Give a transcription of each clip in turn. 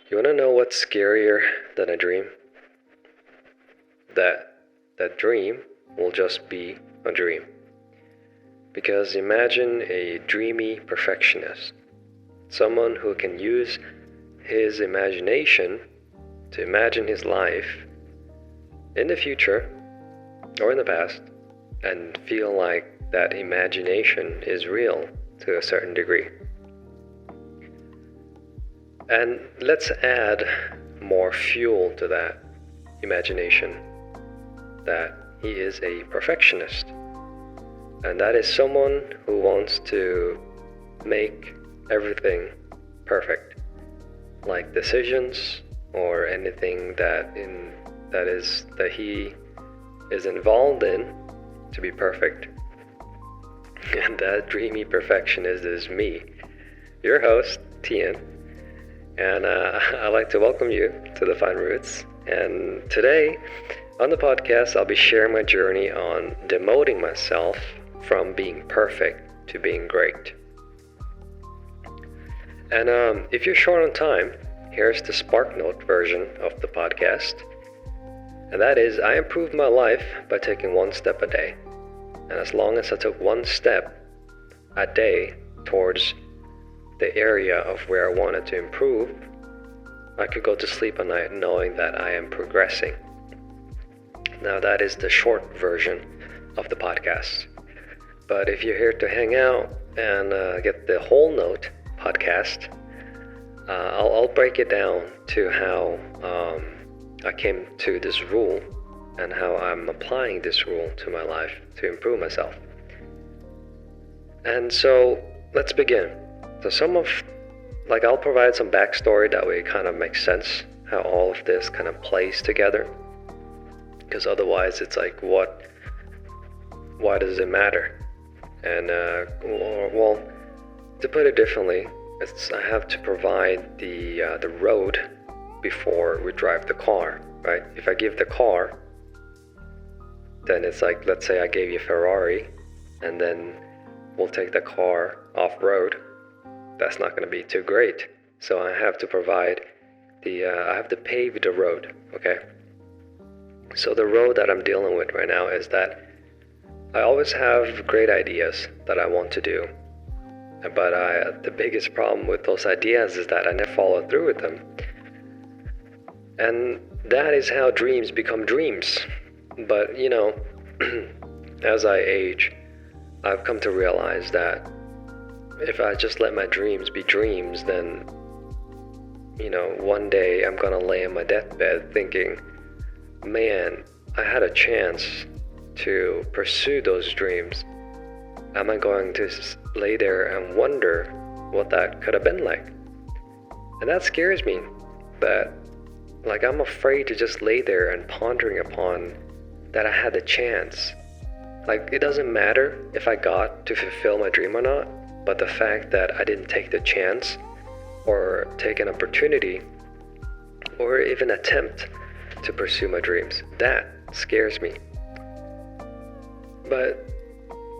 You want to know what's scarier than a dream? That dream will just be a dream. Because imagine a dreamy perfectionist, someone who can use his imagination to imagine his life in the future or in the past and feel like that imagination is real to a certain degree. And let's add more fuel to that imagination, that he is a perfectionist. And that is someone who wants to make everything perfect, like decisions or anything that he is involved in to be perfect. And that dreamy perfectionist is me, your host, Tien. And I'd like to welcome you to the Fine Roots. And today on the podcast, I'll be sharing my journey on demoting myself from being perfect to being great. And if you're short on time, here's the Spark Note version of the podcast. And that is, I improved my life by taking one step a day. And as long as I took one step a day towards the area of where I wanted to improve, I could go to sleep at night knowing that I am progressing. Now that is the short version of the podcast. But if you're here to hang out and get the whole note podcast, I'll break it down to how I came to this rule and how I'm applying this rule to my life to improve myself. And so let's begin. So I'll provide some backstory that way it kind of makes sense how all of this kind of plays together. Because otherwise it's like, why does it matter? And well, to put it differently, I have to provide the road before we drive the car, right? If I give the car, then it's like, let's say I gave you a Ferrari, and then we'll take the car off-road. That's not going to be too great. So I have to provide I have to pave the road, okay? So the road that I'm dealing with right now is that I always have great ideas that I want to do. But the biggest problem with those ideas is that I never follow through with them. And that is how dreams become dreams. But, as I age, I've come to realize that if I just let my dreams be dreams, then, one day I'm gonna lay in my deathbed thinking, man, I had a chance to pursue those dreams. Am I going to lay there and wonder what that could have been like? And that scares me, that, I'm afraid to just lay there and pondering upon that I had the chance. It doesn't matter if I got to fulfill my dream or not, but the fact that I didn't take the chance or take an opportunity or even attempt to pursue my dreams, that scares me. But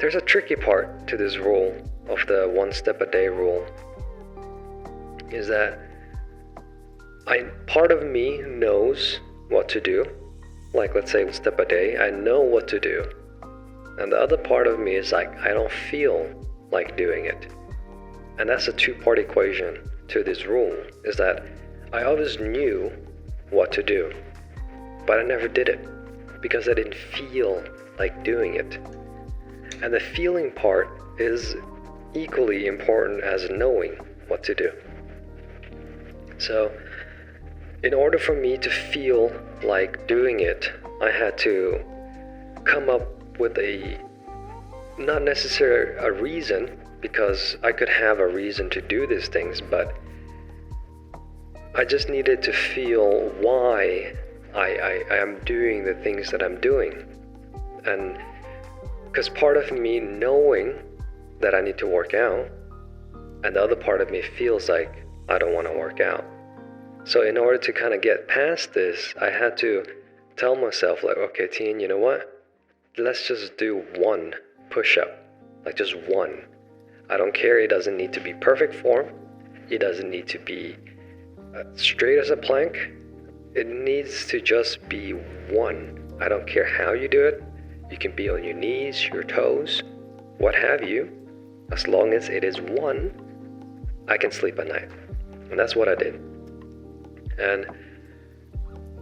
there's a tricky part to this rule of the one step a day rule, is that part of me knows what to do. Let's say one step a day, I know what to do. And the other part of me is I don't feel like doing it. And that's a two-part equation to this rule, is that I always knew what to do, but I never did it because I didn't feel like doing it. And the feeling part is equally important as knowing what to do. So, in order for me to feel like doing it, I had to come up with not necessarily a reason, because I could have a reason to do these things, but I just needed to feel why I am doing the things that I'm doing. And because part of me knowing that I need to work out, and the other part of me feels like I don't want to work out. So in order to kind of get past this, I had to tell myself, okay, Tien, you know what? Let's just do one push-up, just one. I don't care, it doesn't need to be perfect form. It doesn't need to be straight as a plank, it needs to just be one. I don't care how you do it. You can be on your knees, your toes, what have you. As long as it is one, I can sleep at night. And that's what I did. And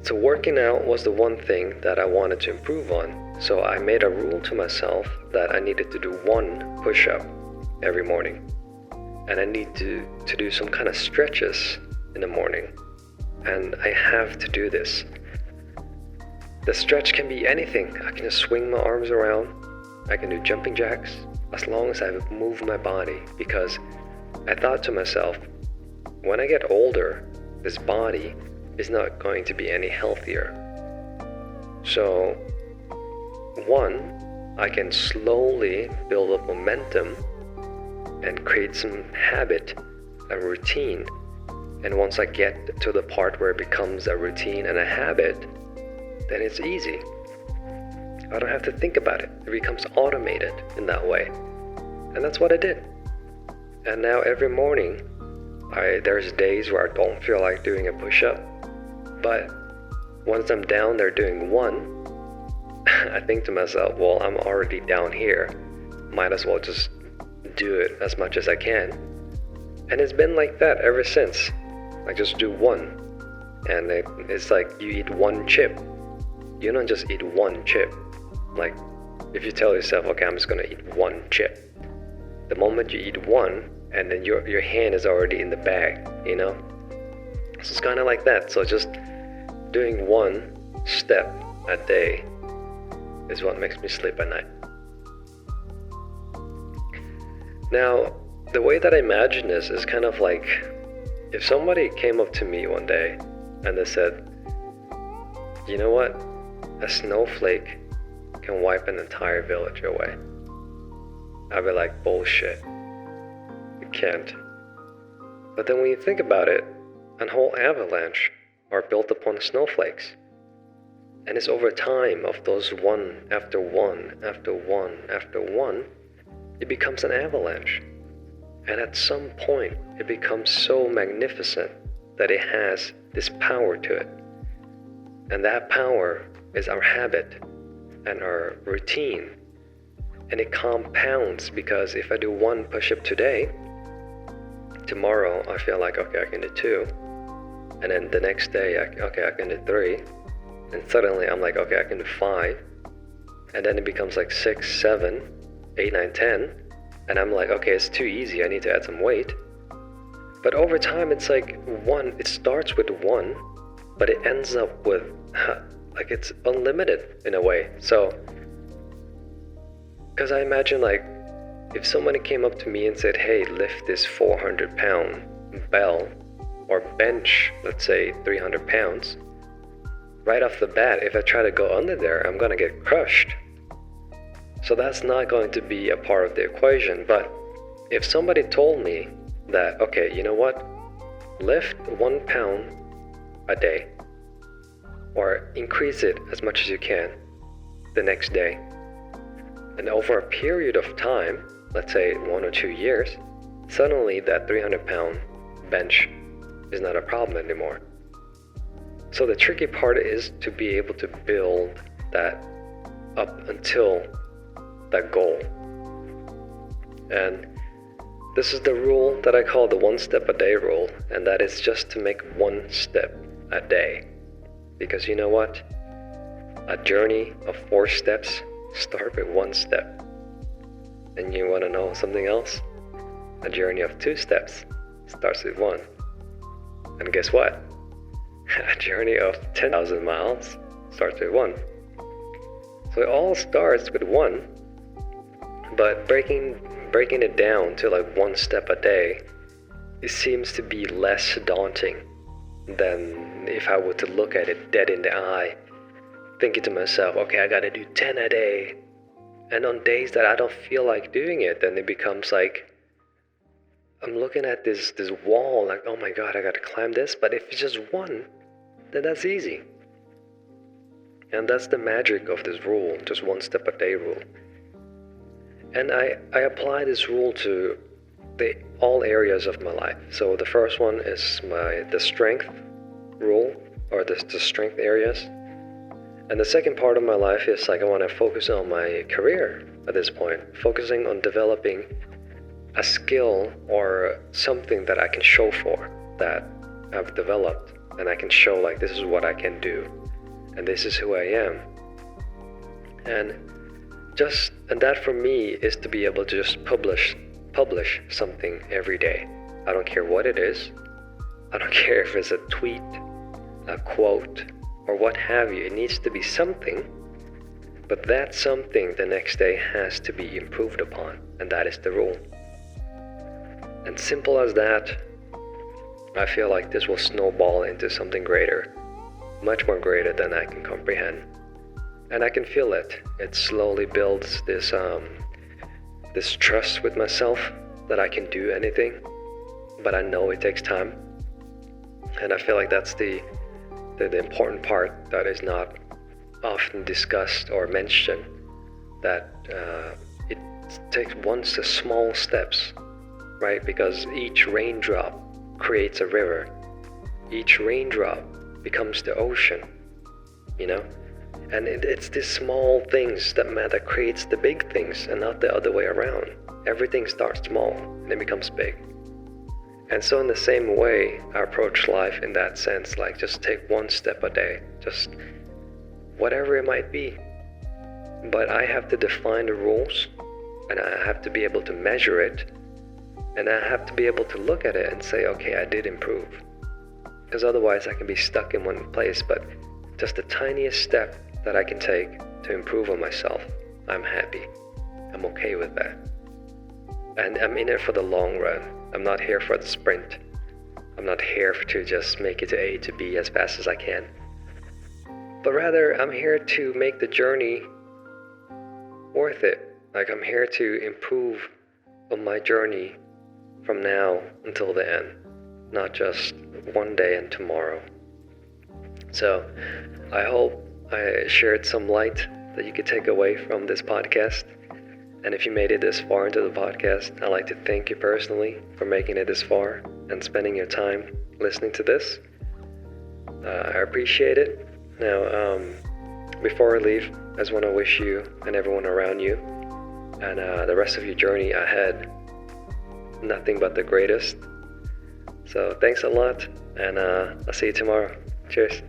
so working out was the one thing that I wanted to improve on. So I made a rule to myself that I needed to do one push-up every morning. And I need to do some kind of stretches in the morning. And I have to do this. The stretch can be anything. I can just swing my arms around. I can do jumping jacks as long as I move my body. Because I thought to myself, when I get older, this body is not going to be any healthier. So, one, I can slowly build up momentum and create some habit, a routine. And once I get to the part where it becomes a routine and a habit, then it's easy. I don't have to think about it. It becomes automated in that way. And that's what I did. And now every morning, there's days where I don't feel like doing a push-up. But once I'm down there doing one, I think to myself, well, I'm already down here. Might as well just do it as much as I can. And it's been like that ever since. I just do one. And it's like you eat one chip. You don't just eat one chip. Like if you tell yourself, okay, I'm just gonna eat one chip. The moment you eat one, and then your hand is already in the bag, you know? So it's kind of like that. So just doing one step a day is what makes me sleep at night. Now, the way that I imagine this is kind of like if somebody came up to me one day and they said, you know what? A snowflake can wipe an entire village away. I'd be like, bullshit. It can't. But then when you think about it, a whole avalanche are built upon snowflakes. And it's over time of those one after one after one after one, it becomes an avalanche. And at some point, it becomes so magnificent that it has this power to it. And that power is our habit and our routine. And it compounds because if I do one push-up today, tomorrow I feel like, okay, I can do two. And then the next day, I can do three. And suddenly I'm like, okay, I can do five. And then it becomes like 6, 7, 8, 9, 10. And I'm like, okay, it's too easy. I need to add some weight. But over time, it's like one. It starts with one, but it ends up with, like it's unlimited in a way. So, because I imagine like, if somebody came up to me and said, hey, lift this 400-pound bell or bench, let's say 300 pounds, right off the bat, if I try to go under there, I'm going to get crushed. So that's not going to be a part of the equation. But if somebody told me that, okay, you know what? Lift 1 pound a day or increase it as much as you can the next day. And over a period of time, let's say 1 or 2 years, suddenly that 300-pound bench is not a problem anymore. So the tricky part is to be able to build that up until that goal. And this is the rule that I call the 1 step a day rule, and that is just to make 1 step a day. Because you know what? A journey of 4 steps start with 1 step. And you want to know something else? A journey of 2 steps starts with 1. And guess what? A journey of 10,000 miles starts with 1. So it all starts with 1, but breaking it down to like 1 step a day, it seems to be less daunting than if I were to look at it dead in the eye, thinking to myself, okay, I gotta do 10 a day. And on days that I don't feel like doing it, then it becomes like, I'm looking at this wall, like, oh my God, I gotta climb this. But if it's just 1, then that's easy. And that's the magic of this rule, just 1 step a day rule. And I apply this rule to all areas of my life. So the first one is the strength rule, or the strength areas. And the second part of my life is like I want to focus on my career at this point, focusing on developing a skill or something that I can show for, that I've developed, and I can show like this is what I can do and this is who I am. And that for me is to be able to just publish something every day. I don't care what it is. I don't care if it's a tweet, a quote, or what have you. It needs to be something, but that something the next day has to be improved upon, and that is the rule. And simple as that, I feel like this will snowball into something greater, much more greater than I can comprehend. And I can feel it. It slowly builds this trust with myself that I can do anything, but I know it takes time. And I feel like that's the important part that is not often discussed or mentioned, that it takes the small steps, right? Because each raindrop creates a river. Each raindrop becomes the ocean, you know? And it's these small things that creates the big things, and not the other way around. Everything starts small and it becomes big. And so in the same way, I approach life in that sense, like just take one step a day, just whatever it might be. But I have to define the rules, and I have to be able to measure it, and I have to be able to look at it and say, okay, I did improve. Because otherwise I can be stuck in one place. But just the tiniest step that I can take to improve on myself, I'm happy. I'm okay with that. And I'm in it for the long run. I'm not here for the sprint. I'm not here to just make it to A to B as fast as I can. But rather, I'm here to make the journey worth it. Like, I'm here to improve on my journey from now until the end, not just one day and tomorrow. So I hope I shared some light that you could take away from this podcast. And if you made it this far into the podcast, I'd like to thank you personally for making it this far and spending your time listening to this. I appreciate it. Now, before I leave, I just want to wish you and everyone around you and the rest of your journey ahead nothing but the greatest. So thanks a lot, and I'll see you tomorrow. Cheers.